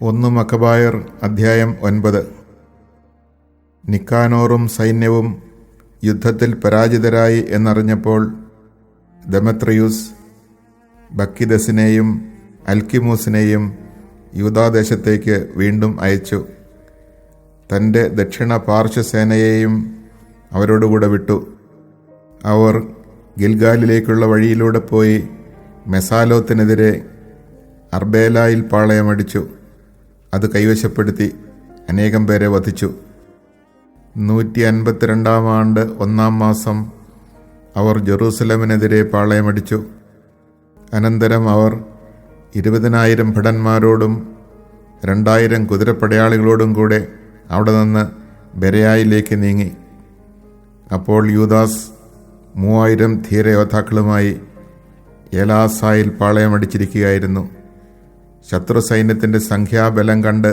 1 അധ്യായം 9. നിക്കാനോറും സൈന്യവും യുദ്ധത്തിൽ പരാജിതരായി എന്നറിഞ്ഞപ്പോൾ ദെമത്രിയൂസ് ബക്കിദസിനെയും അൽക്കിമൂസിനെയും യൂദാദേശത്തേക്ക് വീണ്ടും അയച്ചു. തൻ്റെ ദക്ഷിണ പാർശ്വസേനയെയും അവരോടുകൂടെ വിട്ടു. അവർ ഗിൽഗാലിലേക്കുള്ള വഴിയിലൂടെ പോയി മെസാലോത്തിനെതിരെ അർബേലായിൽ പാളയമടിച്ചു. അത് കൈവശപ്പെടുത്തി അനേകം പേരെ വധിച്ചു. 152 ആണ്ട് 1 മാസം അവർ ജെറൂസലമിനെതിരെ പാളയമടിച്ചു. അനന്തരം അവർ 20,000 ഭടന്മാരോടും 2,000 കുതിരപ്പടയാളികളോടും കൂടെ അവിടെ നിന്ന് ബെരയായിലേക്ക് നീങ്ങി. അപ്പോൾ യൂദാസ് 3,000 ധീരയോദ്ധാക്കളുമായി ഏലാസായിൽ പാളയമടിച്ചിരിക്കുകയായിരുന്നു. ശത്രു സൈന്യത്തിൻ്റെ സംഖ്യാബലം കണ്ട്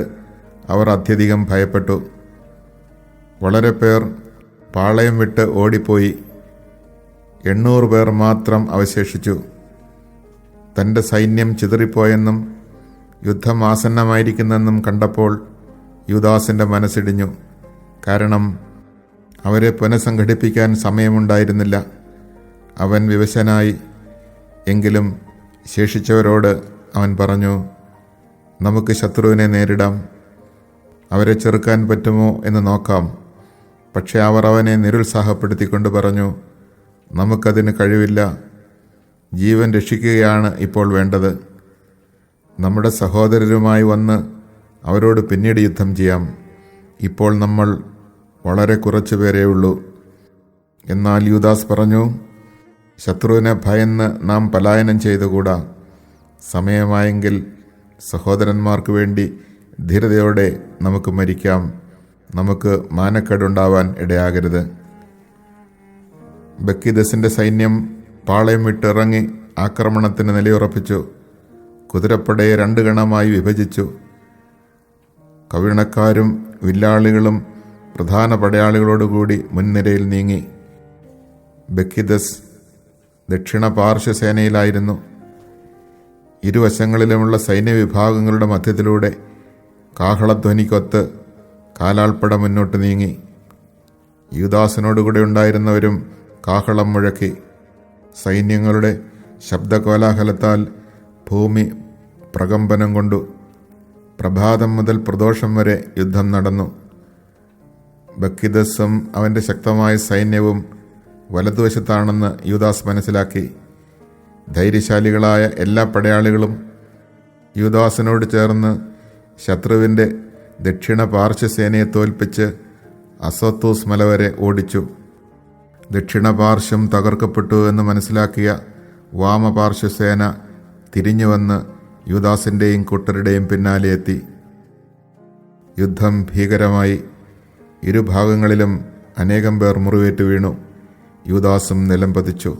അവർ അത്യധികം ഭയപ്പെട്ടു. വളരെ പേർ പാളയം വിട്ട് ഓടിപ്പോയി. 800 പേർ മാത്രം അവശേഷിച്ചു. തൻ്റെ സൈന്യം ചിതറിപ്പോയെന്നും യുദ്ധം ആസന്നമായിരിക്കുന്നെന്നും കണ്ടപ്പോൾ യൂദാസിൻ്റെ മനസ്സിടിഞ്ഞു. കാരണം അവരെ പുനഃസംഘടിപ്പിക്കാൻ സമയമുണ്ടായിരുന്നില്ല. അവൻ വിവശനായി. എങ്കിലും ശേഷിച്ചവരോട് അവൻ പറഞ്ഞു, നമുക്ക് ശത്രുവിനെ നേരിടാം. അവരെ ചെറുക്കാൻ പറ്റുമോ എന്ന് നോക്കാം. പക്ഷെ അവർ അവനെ നിരുത്സാഹപ്പെടുത്തിക്കൊണ്ട് പറഞ്ഞു, നമുക്കതിന് കഴിവില്ല. ജീവൻ രക്ഷിക്കുകയാണ് ഇപ്പോൾ വേണ്ടത്. നമ്മുടെ സഹോദരരുമായി വന്ന് അവരോട് പിന്നീട് യുദ്ധം ചെയ്യാം. ഇപ്പോൾ നമ്മൾ വളരെ കുറച്ചു പേരേ ഉള്ളൂ. എന്നാൽ യൂദാസ് പറഞ്ഞു, ശത്രുവിനെ ഭയന്ന് നാം പലായനം ചെയ്തുകൂടാ. സമയമായെങ്കിൽ സഹോദരന്മാർക്ക് വേണ്ടി ധീരതയോടെ നമുക്ക് മരിക്കാം. നമുക്ക് മാനക്കേടുണ്ടാവാൻ ഇടയാകരുത്. ബക്കിദസിൻ്റെ സൈന്യം പാളയം വിട്ടിറങ്ങി ആക്രമണത്തിന് നിലയുറപ്പിച്ചു. കുതിരപ്പടയെ 2 ഗണമായി വിഭജിച്ചു. കവിണക്കാരും വില്ലാളികളും പ്രധാന പടയാളികളോടുകൂടി മുൻനിരയിൽ നീങ്ങി. ബക്കിദസ് ദക്ഷിണ പാർശ്വസേനയിലായിരുന്നു. ഇരുവശങ്ങളിലുമുള്ള സൈന്യവിഭാഗങ്ങളുടെ മധ്യത്തിലൂടെ കാഹളധ്വനിക്കൊത്ത് കാലാൾപ്പട മുന്നോട്ട് നീങ്ങി. യൂദാസിനോടുകൂടെ ഉണ്ടായിരുന്നവരും കാഹളം മുഴക്കി. സൈന്യങ്ങളുടെ ശബ്ദകോലാഹലത്താൽ ഭൂമി പ്രകമ്പനം കൊണ്ടു. പ്രഭാതം മുതൽ പ്രദോഷം വരെ യുദ്ധം നടന്നു. ബക്കിദസും അവൻ്റെ ശക്തമായ സൈന്യവും വലതുവശത്താണെന്ന് യൂദാസ് മനസ്സിലാക്കി. ധൈര്യശാലികളായ എല്ലാ പടയാളികളും യൂദാസിനോട് ചേർന്ന് ശത്രുവിൻ്റെ ദക്ഷിണ പാർശ്വസേനയെ തോൽപ്പിച്ച് അസോത്തൂസ് മല വരെ ഓടിച്ചു. ദക്ഷിണ പാർശ്വം തകർക്കപ്പെട്ടു എന്ന് മനസ്സിലാക്കിയ വാമപാർശ്വസേന തിരിഞ്ഞുവന്ന് യൂദാസിൻ്റെയും കൂട്ടരുടെയും പിന്നാലെ എത്തി. യുദ്ധം ഭീകരമായി. ഇരുഭാഗങ്ങളിലും അനേകം പേർ മുറിവേറ്റ് വീണു. യൂദാസും നിലം പതിച്ചു.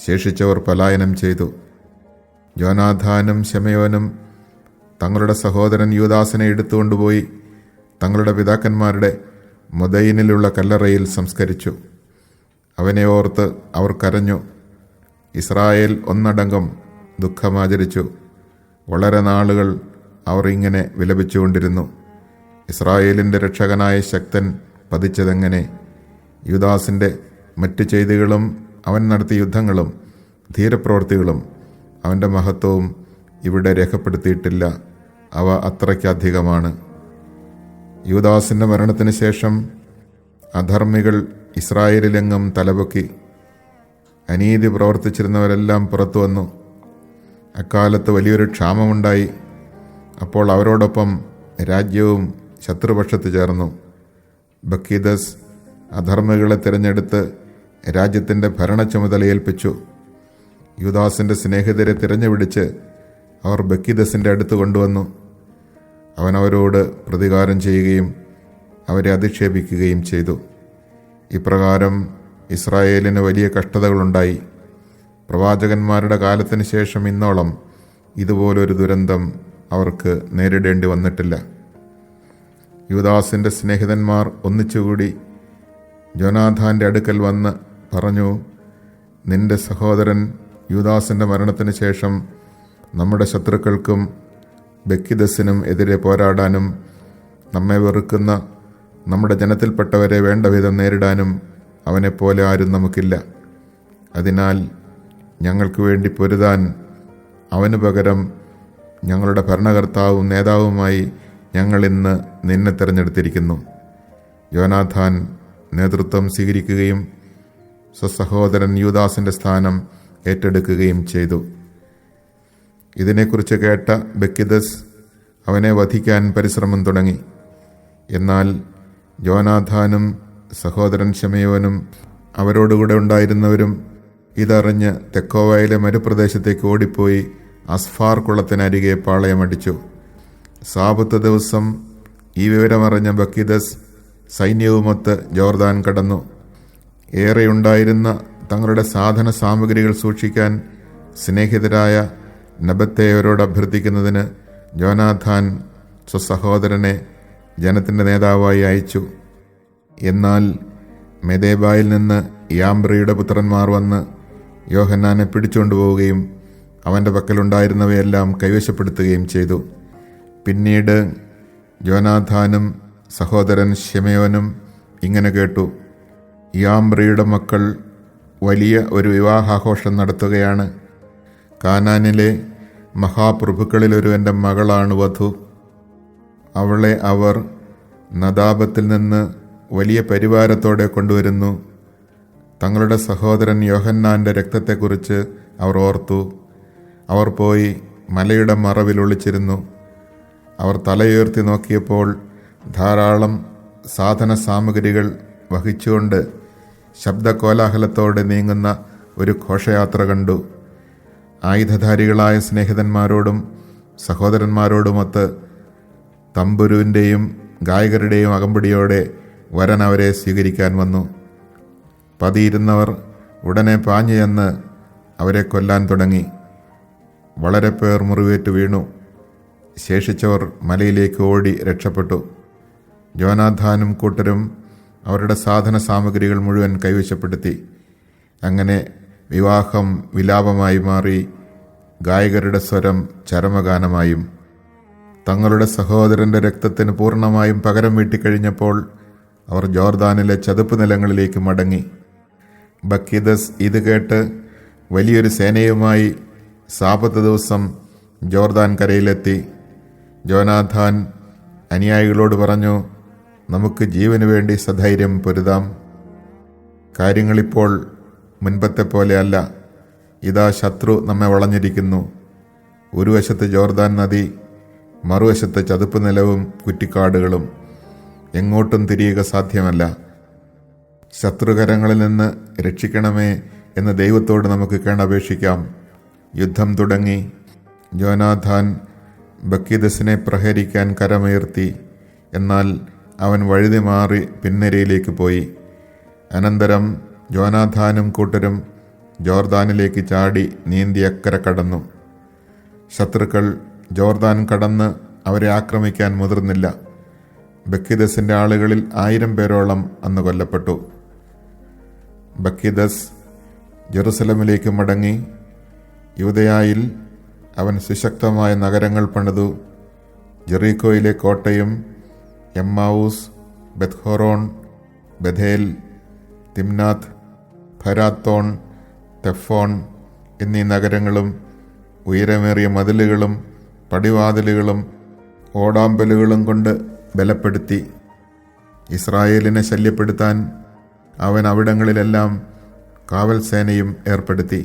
ശേഷിച്ചവർ പലായനം ചെയ്തു. യോനാഥാനും ശെമയോനും തങ്ങളുടെ സഹോദരൻ യൂദാസിനെ എടുത്തുകൊണ്ടുപോയി തങ്ങളുടെ പിതാക്കന്മാരുടെ മൊദയിനിലുള്ള കല്ലറയിൽ സംസ്കരിച്ചു. അവനെ ഓർത്ത് അവർ കരഞ്ഞു. ഇസ്രായേൽ ഒന്നടങ്കം ദുഃഖമാചരിച്ചു. വളരെ നാളുകൾ അവർ ഇങ്ങനെ വിലപിച്ചുകൊണ്ടിരുന്നു. ഇസ്രായേലിൻ്റെ രക്ഷകനായ ശക്തൻ പതിച്ചതെങ്ങനെ? യൂദാസിൻ്റെ മറ്റു ചെയ്തികളും അവൻ നടത്തിയ യുദ്ധങ്ങളും ധീരപ്രവൃത്തികളും അവൻ്റെ മഹത്വവും ഇവിടെ രേഖപ്പെടുത്തിയിട്ടില്ല. അവ അത്രയ്ക്കധികമാണ്. യൂദാസിൻ്റെ മരണത്തിന് ശേഷം അധർമ്മികൾ ഇസ്രായേലിലെങ്ങും തലപൊക്കി. അനീതി പ്രവർത്തിച്ചിരുന്നവരെല്ലാം പുറത്തു വന്നു. അക്കാലത്ത് വലിയൊരു ക്ഷാമമുണ്ടായി. അപ്പോൾ അവരോടൊപ്പം രാജ്യവും ശത്രുപക്ഷത്ത് ചേർന്നു. ബക്കിദസ് അധർമ്മികളെ തിരഞ്ഞെടുത്ത് രാജ്യത്തിൻ്റെ ഭരണ ചുമതല ഏൽപ്പിച്ചു. യൂദാസിൻ്റെ സ്നേഹിതരെ തിരഞ്ഞുപിടിച്ച് അവർ ബക്കിദസിൻ്റെ അടുത്ത് കൊണ്ടുവന്നു. അവൻ അവരോട് പ്രതികാരം ചെയ്യുകയും അവരെ അധിക്ഷേപിക്കുകയും ചെയ്തു. ഇപ്രകാരം ഇസ്രായേലിന് വലിയ കഷ്ടതകളുണ്ടായി. പ്രവാചകന്മാരുടെ കാലത്തിന് ശേഷം ഇന്നോളം ഇതുപോലൊരു ദുരന്തം അവർക്ക് നേരിടേണ്ടി വന്നിട്ടില്ല. യൂദാസിൻ്റെ സ്നേഹിതന്മാർ ഒന്നിച്ചുകൂടി യോനാഥാൻ്റെ അടുക്കൽ വന്ന് പറഞ്ഞു, നിന്റെ സഹോദരൻ യൂദാസിൻ്റെ മരണത്തിന് ശേഷം നമ്മുടെ ശത്രുക്കൾക്കും ബക്കിദസിനും എതിരെ പോരാടാനും നമ്മെ വെറുക്കുന്ന നമ്മുടെ ജനത്തിൽപ്പെട്ടവരെ വേണ്ട വിധം നേരിടാനും അവനെപ്പോലെ ആരും നമുക്കില്ല. അതിനാൽ ഞങ്ങൾക്ക് വേണ്ടി പൊരുതാൻ അവന് പകരം ഞങ്ങളുടെ ഭരണകർത്താവും നേതാവുമായി ഞങ്ങളിന്ന് നിന്നെ തിരഞ്ഞെടുത്തിരിക്കുന്നു. യോനാഥാൻ നേതൃത്വം സ്വീകരിക്കുകയും സ്വസഹോദരൻ യൂദാസിൻ്റെ സ്ഥാനം ഏറ്റെടുക്കുകയും ചെയ്തു. ഇതിനെക്കുറിച്ച് കേട്ട ബക്കിദസ് അവനെ വധിക്കാൻ പരിശ്രമം തുടങ്ങി. എന്നാൽ യോനാഥാനും സഹോദരൻ ശിമെയോനും അവരോടുകൂടെ ഉണ്ടായിരുന്നവരും ഇതറിഞ്ഞ് തെക്കോവയിലെ മരുപ്രദേശത്തേക്ക് ഓടിപ്പോയി അസ്ഫാർ കുളത്തിനരികെ പാളയമടിച്ചു. സാബത്ത് ദിവസം ഈ വിവരമറിഞ്ഞ ബക്കിദസ് സൈന്യവുമൊത്ത് ജോർദാൻ കടന്നു. ഏറെയുണ്ടായിരുന്ന തങ്ങളുടെ സാധന സാമഗ്രികൾ സൂക്ഷിക്കാൻ സ്നേഹിതരായ നബത്തേയരോട് അഭ്യർത്ഥിക്കുന്നതിന് യോനാഥാൻ സ്വസഹോദരനെ ജനത്തിൻ്റെ നേതാവായി അയച്ചു. എന്നാൽ മെദേബായിൽ നിന്ന് യാംബ്രിയുടെ പുത്രന്മാർ വന്ന് യോഹന്നാനെ പിടിച്ചുകൊണ്ടുപോവുകയും അവൻ്റെ പക്കലുണ്ടായിരുന്നവയെല്ലാം കൈവശപ്പെടുത്തുകയും ചെയ്തു. പിന്നീട് യോനാഥാനും സഹോദരൻ ശിമെയോനും ഇങ്ങനെ കേട്ടു: യാംബ്രിയുടെ മക്കൾ വലിയ ഒരു വിവാഹാഘോഷം നടത്തുകയാണ്. കാനാനിലെ മഹാപ്രഭുക്കളിലൊരുവൻ്റെ മകളാണ് വധു. അവളെ അവർ നദാബത്തിൽ നിന്ന് വലിയ പരിവാരത്തോടെ കൊണ്ടുവരുന്നു. തങ്ങളുടെ സഹോദരൻ യോഹന്നാൻ്റെ രക്തത്തെക്കുറിച്ച് അവർ ഓർത്തു. അവർ പോയി മലയുടെ മറവിൽ ഒളിച്ചിരുന്നു. അവർ തലയുയർത്തി നോക്കിയപ്പോൾ ധാരാളം സാധന സാമഗ്രികൾ വഹിച്ചുകൊണ്ട് ശബ്ദകോലാഹലത്തോടെ നീങ്ങുന്ന ഒരു ഘോഷയാത്ര കണ്ടു. ആയുധധാരികളായ സ്നേഹിതന്മാരോടും സഹോദരന്മാരോടുമൊത്ത് തമ്പുരുവിൻ്റെയും ഗായകരുടെയും അകമ്പടിയോടെ വരൻ അവരെ സ്വീകരിക്കാൻ വന്നു. പതിയിരുന്നവർ ഉടനെ പാഞ്ഞു ചെന്ന് അവരെ കൊല്ലാൻ തുടങ്ങി. വളരെ പേർ മുറിവേറ്റ് വീണു. ശേഷിച്ചവർ മലയിലേക്ക് ഓടി രക്ഷപ്പെട്ടു. യോനാഥാനും കൂട്ടരും അവരുടെ സാധന സാമഗ്രികൾ മുഴുവൻ കൈവശപ്പെടുത്തി. അങ്ങനെ വിവാഹം വിലാപമായി മാറി, ഗായകരുടെ സ്വരം ചരമഗാനമായും. തങ്ങളുടെ സഹോദരൻ്റെ രക്തത്തിന് പൂർണ്ണമായും പകരം വീട്ടിക്കഴിഞ്ഞപ്പോൾ അവർ ജോർദാനിലെ ചതുപ്പ് നിലങ്ങളിലേക്ക് മടങ്ങി. ബക്കിദസ് ഇത് കേട്ട് വലിയൊരു സേനയുമായി സാബത്ത് ദിവസം ജോർദാൻ കരയിലെത്തി. യോനാഥാൻ അനുയായികളോട് പറഞ്ഞു: നമുക്ക് ജീവന് വേണ്ടി സധൈര്യം പൊരുതാം. കാര്യങ്ങളിപ്പോൾ മുൻപത്തെ പോലെയല്ല. ഇതാ ശത്രു നമ്മെ വളഞ്ഞിരിക്കുന്നു. ഒരു വശത്ത് ജോർദാൻ നദി, മറുവശത്ത് ചതുപ്പ് നിലവും കുറ്റിക്കാടുകളും. എങ്ങോട്ടും തിരിയുക സാധ്യമല്ല. ശത്രുകരങ്ങളിൽ നിന്ന് രക്ഷിക്കണമേ എന്ന് ദൈവത്തോട് നമുക്ക് കേണപേക്ഷിക്കാം. യുദ്ധം തുടങ്ങി. യോനാഥാൻ ബക്കിദസിനെ പ്രഹരിക്കാൻ കരമുയർത്തി. എന്നാൽ അവൻ വഴുതി മാറി പിൻനിരയിലേക്ക് പോയി. അനന്തരം യോനാഥാനും കൂട്ടരും ജോർദാനിലേക്ക് ചാടി നീന്തി അക്കരെ കടന്നു. ശത്രുക്കൾ ജോർദാൻ കടന്ന് അവരെ ആക്രമിക്കാൻ മുതിർന്നില്ല. ബക്കിദസിൻ്റെ ആളുകളിൽ 1000 പേരോളം അന്ന് കൊല്ലപ്പെട്ടു. ബക്കിദസ് ജെറുസലമിലേക്ക് മടങ്ങി. യൂദയായിൽ അവൻ സുശക്തമായ നഗരങ്ങൾ പണിതു. ജെറീക്കോയിലെ കോട്ടയും എമ്മാവൂസ്, ബെത്ഹോറോൺ, ബഥേൽ, തിംനാത്ത്, ഫരാത്തോൺ, തെഫോൺ എന്നീ നഗരങ്ങളും ഉയരമേറിയ മതിലുകളും പടിവാതിലുകളും ഓടാമ്പലുകളും കൊണ്ട് ബലപ്പെടുത്തി. ഇസ്രായേലിനെ ശല്യപ്പെടുത്താൻ അവൻ അവിടങ്ങളിലെല്ലാം കാവൽ സേനയും ഏർപ്പെടുത്തി.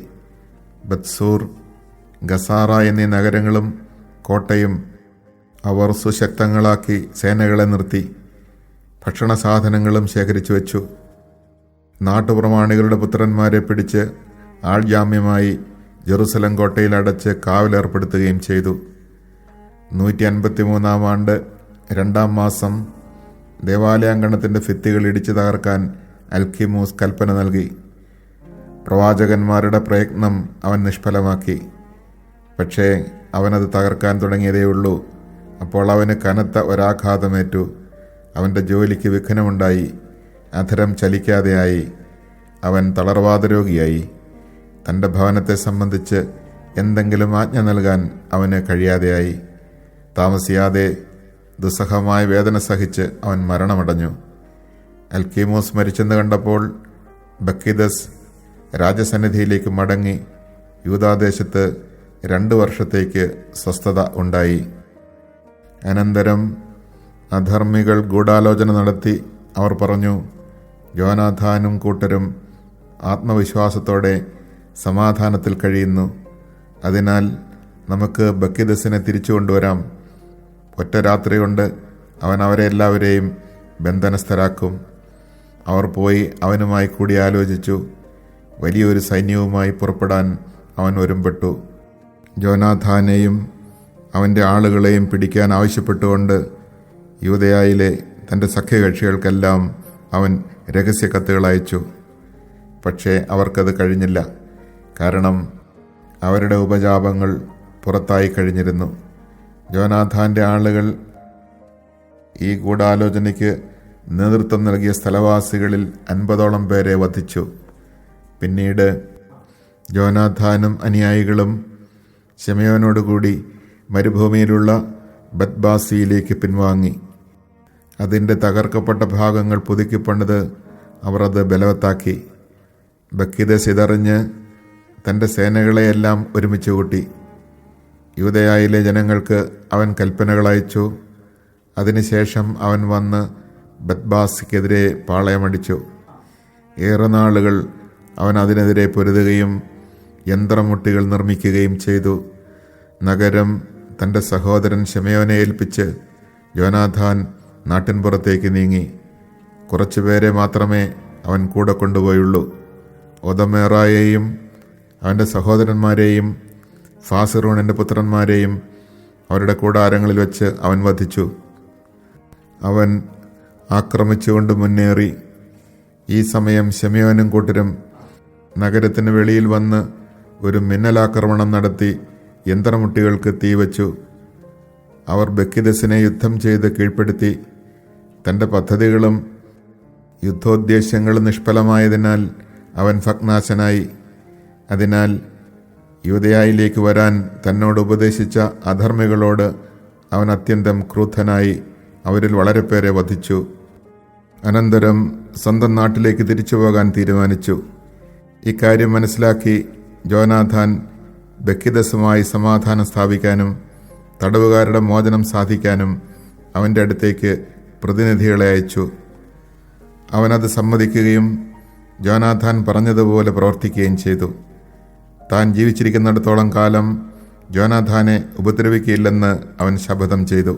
ബത്സൂർ, ഗസാറ എന്നീ നഗരങ്ങളും കോട്ടയും അവർ സുശക്തങ്ങളാക്കി സേനകളെ നിർത്തി. ഭക്ഷണ സാധനങ്ങളും ശേഖരിച്ചു വച്ചു. നാട്ടുപ്രമാണികളുടെ പുത്രന്മാരെ പിടിച്ച് ആൾജാമ്യമായി ജെറുസലം കോട്ടയിൽ അടച്ച് കാവലേർപ്പെടുത്തുകയും ചെയ്തു. 153 ആണ്ട് 2 മാസം ദേവാലയാങ്കണത്തിൻ്റെ ഭിത്തികൾ ഇടിച്ചു തകർക്കാൻ അൽക്കിമൂസ് കൽപ്പന നൽകി. പ്രവാചകന്മാരുടെ പ്രയത്നം അവൻ നിഷ്ഫലമാക്കി. പക്ഷേ അവനത് തകർക്കാൻ തുടങ്ങിയതേയുള്ളൂ. അപ്പോൾ അവന് കനത്ത ഒരാഘാതമേറ്റു. അവൻ്റെ ജോലിക്ക് വിഘ്നമുണ്ടായി. അധരം ചലിക്കാതെയായി. അവൻ തളർവാദരോഗിയായി. തൻ്റെ ഭവനത്തെ സംബന്ധിച്ച് എന്തെങ്കിലും ആജ്ഞ നൽകാൻ അവന് കഴിയാതെയായി. താമസിയാതെ ദുസ്സഹമായ വേദന സഹിച്ച് അവൻ മരണമടഞ്ഞു. അൽക്കീമോസ് മരിച്ചെന്ന് കണ്ടപ്പോൾ ബക്കിദസ് രാജസന്നിധിയിലേക്ക് മടങ്ങി. യൂദാദേശത്ത് 2 വർഷത്തേക്ക് സ്വസ്ഥത ഉണ്ടായി. അനന്തരം അധർമ്മികൾ ഗൂഢാലോചന നടത്തി. അവർ പറഞ്ഞു, യോനാഥാനും കൂട്ടരും ആത്മവിശ്വാസത്തോടെ സമാധാനത്തിൽ കഴിയുന്നു. അതിനാൽ നമുക്ക് ബക്കിദസിനെ തിരിച്ചു കൊണ്ടുവരാം. ഒറ്റ രാത്രി കൊണ്ട് അവൻ അവരെ എല്ലാവരെയും ബന്ധനസ്ഥരാക്കും. അവർ പോയി അവനുമായി കൂടിയാലോചിച്ചു. വലിയൊരു സൈന്യവുമായി പുറപ്പെടാൻ അവൻ ഒരുമ്പെട്ടു. യോനാഥാനെയും അവൻ്റെ ആളുകളെയും പിടിക്കാൻ ആവശ്യപ്പെട്ടുകൊണ്ട് യൂദയായിലെ തൻ്റെ സഖ്യകക്ഷികൾക്കെല്ലാം അവൻ രഹസ്യ കത്തുകൾ അയച്ചു. പക്ഷേ അവർക്കത് കഴിഞ്ഞില്ല. കാരണം അവരുടെ ഉപജാപങ്ങൾ പുറത്തായി കഴിഞ്ഞിരുന്നു. യോനാഥാൻ്റെ ആളുകൾ ഈ ഗൂഢാലോചനയ്ക്ക് നേതൃത്വം നൽകിയ സ്ഥലവാസികളിൽ 50ഓളം പേരെ വധിച്ചു. പിന്നീട് യോനാഥാനും അനുയായികളും ശിമെയോനോടുകൂടി മരുഭൂമിയിലുള്ള ബത്ബാസിയിലേക്ക് പിൻവാങ്ങി. അതിൻ്റെ തകർക്കപ്പെട്ട ഭാഗങ്ങൾ പുതുക്കിപ്പണിത് അവർ അത് ബലവത്താക്കി. ബക്കിദസ് ഇതറിഞ്ഞ് തൻ്റെ സേനകളെയെല്ലാം ഒരുമിച്ച് കൂട്ടി. യൂദയായിലെ ജനങ്ങൾക്ക് അവൻ കൽപ്പനകൾ അയച്ചു. അതിനുശേഷം അവൻ വന്ന് ബത്ബാസിക്കെതിരെ പാളയമടിച്ചു. ഏറെ നാളുകൾ അവൻ അതിനെതിരെ പൊരുതുകയും യന്ത്രമുട്ടികൾ നിർമ്മിക്കുകയും ചെയ്തു. നഗരം തൻ്റെ സഹോദരൻ ശിമെയോനെ ഏൽപ്പിച്ച് യോനാഥാൻ നാട്ടിൻപുറത്തേക്ക് നീങ്ങി. കുറച്ചുപേരെ മാത്രമേ അവൻ കൂടെ കൊണ്ടുപോയുള്ളൂ. ഒദമേറായെയും അവൻ്റെ സഹോദരന്മാരെയും ഫാസിറൂണിൻ്റെ പുത്രന്മാരെയും അവരുടെ കൂടാരങ്ങളിൽ വെച്ച് അവൻ വധിച്ചു. അവൻ ആക്രമിച്ചുകൊണ്ട് മുന്നേറി. ഈ സമയം ശിമെയോനും കൂട്ടരും നഗരത്തിന് വെളിയിൽ വന്ന് ഒരു മിന്നലാക്രമണം നടത്തി യന്ത്രമുട്ടികൾക്ക് തീവച്ചു. അവർ ബക്കിദസിനെ യുദ്ധം ചെയ്ത് കീഴ്പ്പെടുത്തി. തൻ്റെ പദ്ധതികളും യുദ്ധോദ്ദേശ്യങ്ങളും നിഷ്ഫലമായതിനാൽ അവൻ ഭഗ്നാശനായി. അതിനാൽ യൂദയായിലേക്ക് വരാൻ തന്നോട് ഉപദേശിച്ച അധർമ്മികളോട് അവൻ അത്യന്തം ക്രുദ്ധനായി അവരിൽ വളരെ പേരെ വധിച്ചു. അനന്തരം സ്വന്തം നാട്ടിലേക്ക് തിരിച്ചു പോകാൻ തീരുമാനിച്ചു. ഇക്കാര്യം മനസ്സിലാക്കി യോനാഥാൻ ബക്കിദസുമായി സമാധാനം സ്ഥാപിക്കാനും തടവുകാരുടെ മോചനം സാധിക്കാനും അവൻ്റെ അടുത്തേക്ക് പ്രതിനിധികളെ അയച്ചു. അവനത് സമ്മതിക്കുകയും യോനാഥാൻ പറഞ്ഞതുപോലെ പ്രവർത്തിക്കുകയും ചെയ്തു. താൻ ജീവിച്ചിരിക്കുന്നിടത്തോളം കാലം യോനാഥാനെ ഉപദ്രവിക്കില്ലെന്ന് അവൻ ശപഥം ചെയ്തു.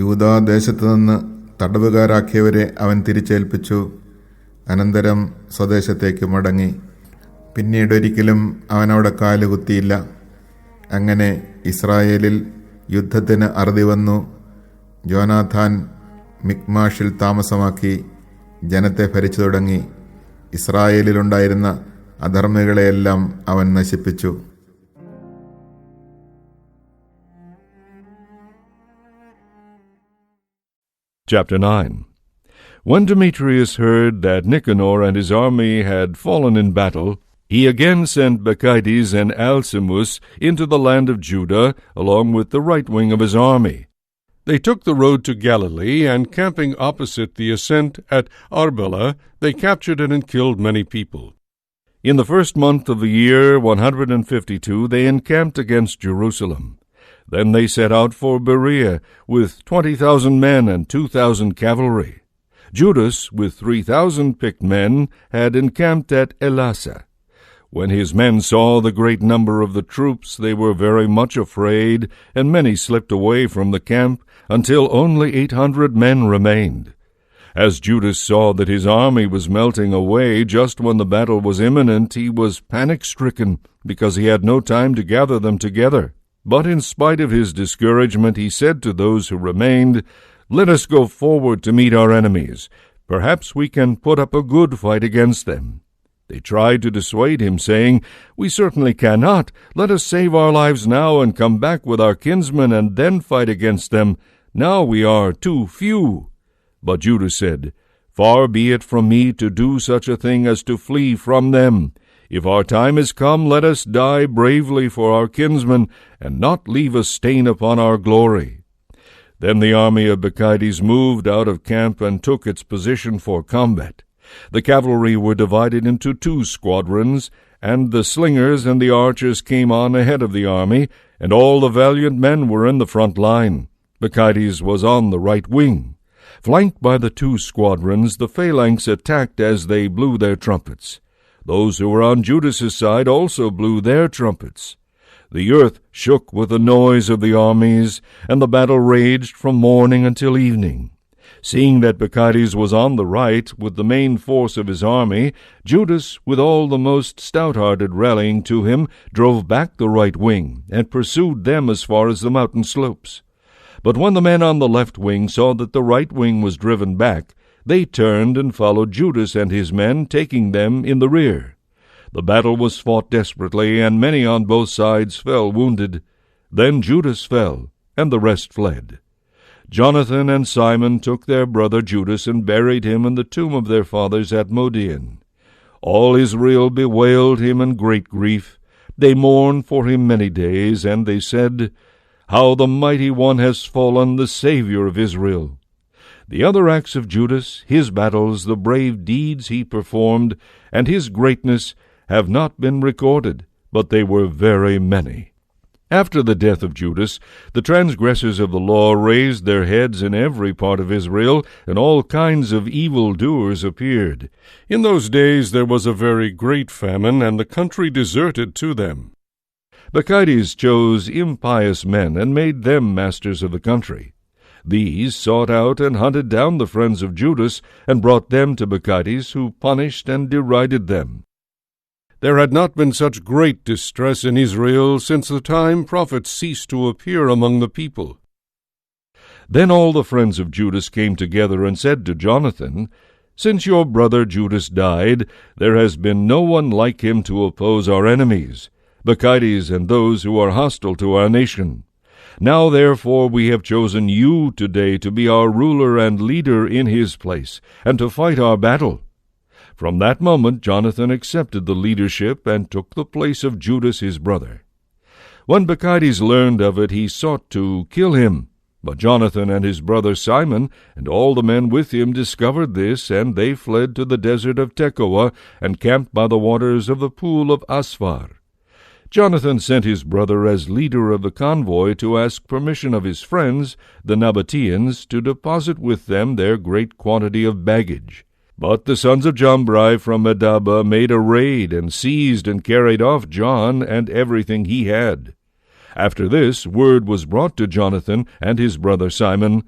യൂദാ ദേശത്തു നിന്ന് തടവുകാരാക്കിയവരെ അവൻ തിരിച്ചേൽപ്പിച്ചു. അനന്തരം സ്വദേശത്തേക്ക് മടങ്ങി. പിന്നീടൊരിക്കലും അവനവിടെ കാലുകുത്തിയില്ല. അങ്ങനെ ഇസ്രായേലിൽ യുദ്ധത്തിന് അറുതി വന്നു. യോനാഥാൻ മിക്മാഷിൽ താമസമാക്കി ജനത്തെ ഭരിച്ചു തുടങ്ങി. ഇസ്രായേലിലുണ്ടായിരുന്ന അധർമ്മികളെയെല്ലാം അവൻ നശിപ്പിച്ചു. Chapter 9. When Demetrius heard that Nicanor and his army had fallen in battle, he again sent Bacchides and Alcimus into the land of Judah, along with the right wing of his army. They took the road to Galilee, and camping opposite the ascent at Arbela, they captured it and killed many people. In the first month of the year 152, they encamped against Jerusalem. Then they set out for Berea with 20,000 men and 2,000 cavalry. Judas, with 3,000 picked men, had encamped at Elasa. When his men saw the great number of the troops, they were very much afraid, and many slipped away from the camp, until only 800 men remained. As Judas saw that his army was melting away just when the battle was imminent, he was panic-stricken, because he had no time to gather them together. But in spite of his discouragement, he said to those who remained, "Let us go forward to meet our enemies. Perhaps we can put up a good fight against them." They tried to dissuade him, saying, "We certainly cannot. Let us save our lives now and come back with our kinsmen and then fight against them. Now we are too few." But Judas said, "Far be it from me to do such a thing as to flee from them. If our time is come, let us die bravely for our kinsmen, and not leave a stain upon our glory." Then the army of Bacchides moved out of camp and took its position for combat. The cavalry were divided into 2 squadrons, and the slingers and the archers came on ahead of the army, and all the valiant men were in the front line. Bacchides was on the right wing. Flanked by the 2 squadrons, the phalanx attacked as they blew their trumpets. Those who were on Judas's side also blew their trumpets. The earth shook with the noise of the armies, and the battle raged from morning until evening. Seeing that Bacchides was on the right with the main force of his army, Judas, with all the most stout-hearted rallying to him, drove back the right wing, and pursued them as far as the mountain slopes. But when the men on the left wing saw that the right wing was driven back, they turned and followed Judas and his men, taking them in the rear. The battle was fought desperately, and many on both sides fell wounded. Then Judas fell, and the rest fled. Jonathan and Simon took their brother Judas and buried him in the tomb of their fathers at Modian. All Israel bewailed him in great grief. They mourned for him many days, and they said, "How the Mighty One has fallen, the Savior of Israel!" The other acts of Judas, his battles, the brave deeds he performed, and his greatness have not been recorded, but they were very many. After the death of Judas, the transgressors of the law raised their heads in every part of Israel, and all kinds of evil doers appeared. In those days there was a very great famine, and the country deserted to them. Bacchides chose impious men, and made them masters of the country. These sought out and hunted down the friends of Judas, and brought them to Bacchides, who punished and derided them. There had not been such great distress in Israel since the time prophets ceased to appear among the people. Then all the friends of Judas came together and said to Jonathan, "Since your brother Judas died, there has been no one like him to oppose our enemies, Bacchides and those who are hostile to our nation. Now therefore we have chosen you today to be our ruler and leader in his place, and to fight our battle." From that moment Jonathan accepted the leadership and took the place of Judas his brother. When Bacchides learned of it, he sought to kill him. But Jonathan and his brother Simon and all the men with him discovered this, and they fled to the desert of Tekoa and camped by the waters of the pool of Asphar. Jonathan sent his brother as leader of the convoy to ask permission of his friends, the Nabateans, to deposit with them their great quantity of baggage. But the sons of Jambri from Medaba made a raid, and seized and carried off John and everything he had. After this, word was brought to Jonathan and his brother Simon,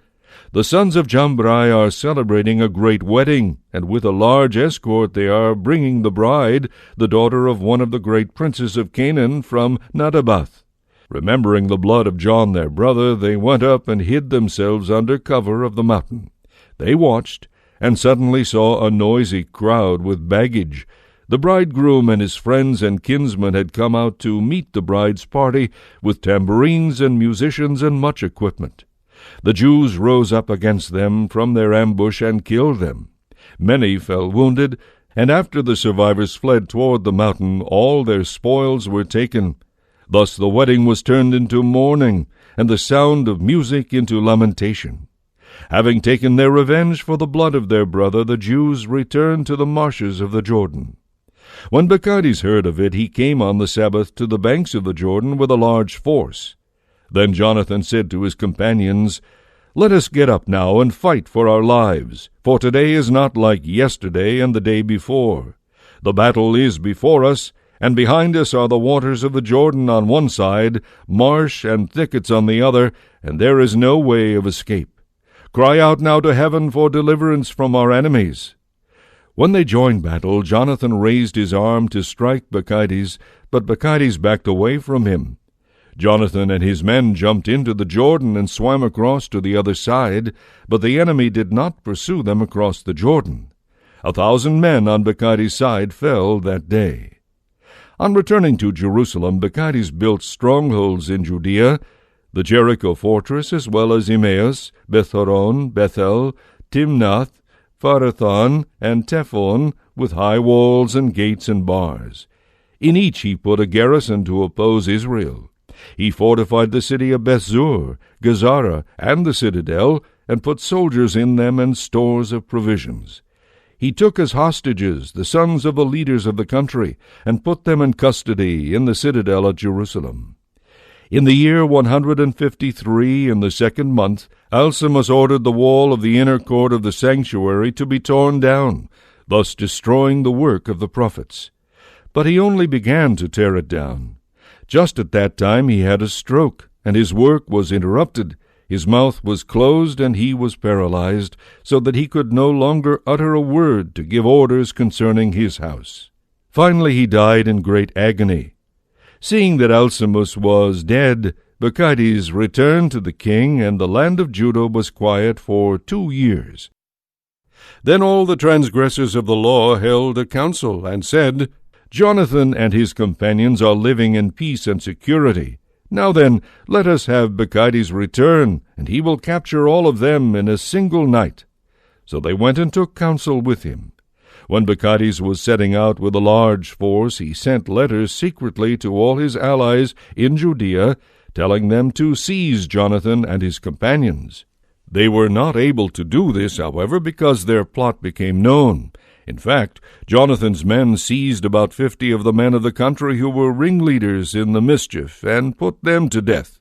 "The sons of Jambri are celebrating a great wedding, and with a large escort they are bringing the bride, the daughter of one of the great princes of Canaan, from Nadabath." Remembering the blood of John their brother, they went up and hid themselves under cover of the mountain. They watched, and suddenly saw a noisy crowd with baggage. The bridegroom and his friends and kinsmen had come out to meet the bride's party, with tambourines and musicians and much equipment. The Jews rose up against them from their ambush and killed them. Many fell wounded, and after the survivors fled toward the mountain, all their spoils were taken. Thus the wedding was turned into mourning, and the sound of music into lamentation. Having taken their revenge for the blood of their brother, the Jews returned to the marshes of the Jordan. When Bacchides heard of it, he came on the Sabbath to the banks of the Jordan with a large force. Then Jonathan said to his companions, "Let us get up now and fight for our lives, for today is not like yesterday and the day before. The battle is before us, and behind us are the waters of the Jordan on one side, marsh and thickets on the other, and there is no way of escape. Cry out now to heaven for deliverance from our enemies." When they joined battle, Jonathan raised his arm to strike Bacchides, but Bacchides backed away from him. Jonathan and his men jumped into the Jordan and swam across to the other side, but the enemy did not pursue them across the Jordan. 1,000 men on Bacchides' side fell that day. On returning to Jerusalem, Bacchides built strongholds in Judea, the Jericho fortress, as well as Emmaus, Beth-horon, Bethel, Timnath, Pharathon, and Tephon, with high walls and gates and bars. In each he put a garrison to oppose Israel. He fortified the city of Bethzur, Gazara, and the citadel, and put soldiers in them and stores of provisions. He took as hostages the sons of the leaders of the country, and put them in custody in the citadel at Jerusalem. In the year 153, in the 2nd month, Alcimus ordered the wall of the inner court of the sanctuary to be torn down, thus destroying the work of the prophets. But he only began to tear it down. Just at that time he had a stroke, and his work was interrupted. His mouth was closed, and he was paralyzed, so that he could no longer utter a word to give orders concerning his house. Finally he died in great agony. Seeing that Alcimus was dead, Bacchides returned to the king, and the land of Judah was quiet for 2 years. Then all the transgressors of the law held a council, and said, Jonathan and his companions are living in peace and security. Now then, let us have Bacchides return, and he will capture all of them in a single night. So they went and took counsel with him. When Bacchides was setting out with a large force, he sent letters secretly to all his allies in Judea, telling them to seize Jonathan and his companions. They were not able to do this, however, because their plot became known. In fact, Jonathan's men seized about 50 of the men of the country who were ringleaders in the mischief, and put them to death.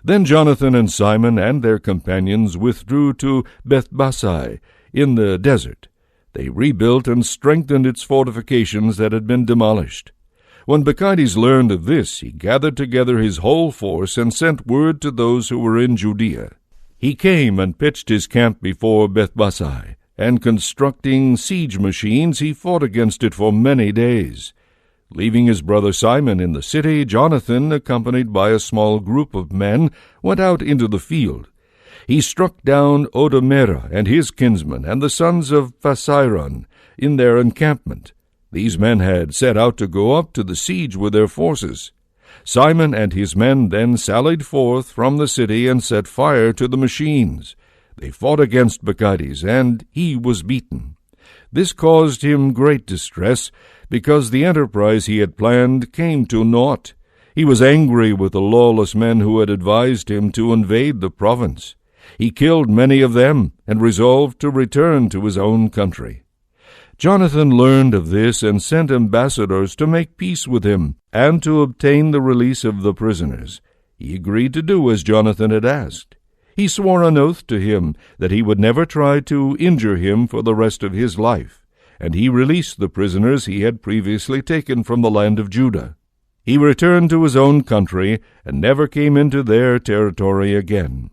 Then Jonathan and Simon and their companions withdrew to Bethbasai in the desert. They rebuilt and strengthened its fortifications that had been demolished. When Bacchides learned of this, he gathered together his whole force and sent word to those who were in Judea. He came and pitched his camp before Bethbasai, and constructing siege machines, he fought against it for many days. Leaving his brother Simon in the city, Jonathan, accompanied by a small group of men, went out into the field. He struck down Odomera and his kinsmen, and the sons of Phasiron, in their encampment. These men had set out to go up to the siege with their forces. Simon and his men then sallied forth from the city and set fire to the machines. They fought against Bacchides, and he was beaten. This caused him great distress, because the enterprise he had planned came to naught. He was angry with the lawless men who had advised him to invade the province. He killed many of them, and resolved to return to his own country. Jonathan learned of this, and sent ambassadors to make peace with him, and to obtain the release of the prisoners. He agreed to do as Jonathan had asked. He swore an oath to him that he would never try to injure him for the rest of his life, and he released the prisoners he had previously taken from the land of Judah. He returned to his own country, and never came into their territory again.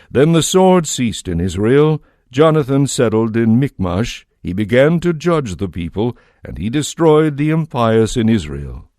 Then the sword ceased in Israel. Jonathan settled in Michmash. He began to judge the people, and he destroyed the impious in Israel.